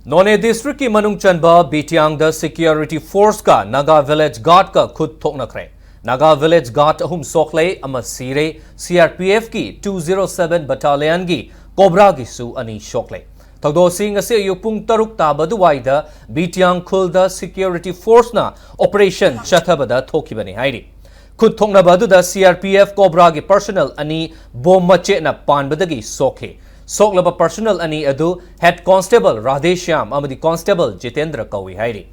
None district की मनुंग चंबा BITIANG द security force का NAGA village guard का खुद थोक नखरे NAGA village guard अहुम सोखले अमर सीरे CRPF की 207 battalion की CoBRA की सु अनि शोखले थगदो सिंह से युपुंग तरुक ताबदुवाइदा BITIANग खुल द security force ना operation चथबदा थोकी बने हाइरी खुद थोकना बदुदा CRPF CoBRA की personnel अनि बोम मचे ना पानबदगी सोखे सोकलबा पर्सनल अनि अदु हेड कांस्टेबल राधेश्याम अमदी कांस्टेबल जितेंद्र कौई हाइरी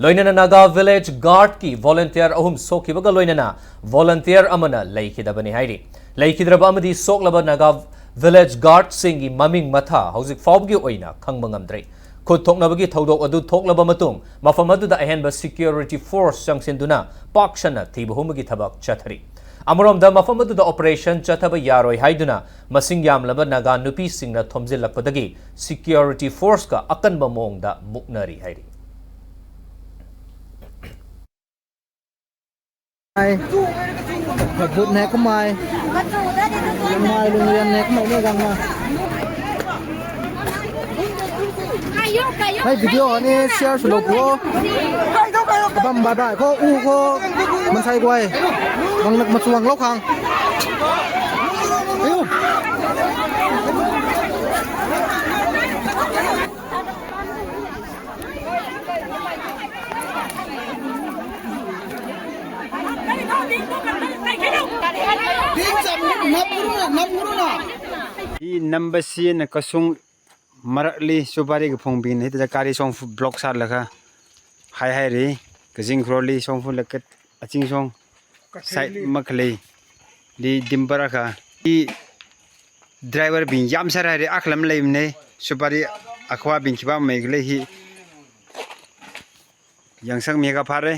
लोइनना नागा विलेज गार्ड की वॉलंटियर अहुम सोखिबगा लोइनना वॉलंटियर अमना लेखिदबनी हाइरी लेखिद्रबा अमदी सोकलबा नागा विलेज गार्ड सिंगी ममिंग मथा हौजिक फावगी ओइना खंगबंगमद्रे खुद थोकनबगी थौदोक अदु थोकलबा मतुंग मफम अदुदा अहेनबा सिक्योरिटी फोर्स चंगसिनदुना पाक्सना थिबहुमगी थबक चथरी अमरोमदा मफम अदुदा ऑपरेशन चथब यारोय हाइदुना मसिंग यामलबा नागा नुपी सिंगना थोमजिलकपदगी सिक्योरिटी फोर्स का अकनबा मोंगदा मुकनरी हाइरी Good neck my neck my hay video này share solo ko bam ba dai ko u ko man sai quay bằng lực mặt chuồng lốc hàng number C na kasung marakli subari ke phong bin hita kari song block sar laka hai hai ri kajing crowley song fu lakat aching song side makli di dimbara ka di driver bin yam sar hai aklam leim ne subari akwa bin kiba megle hi yang sang mega phare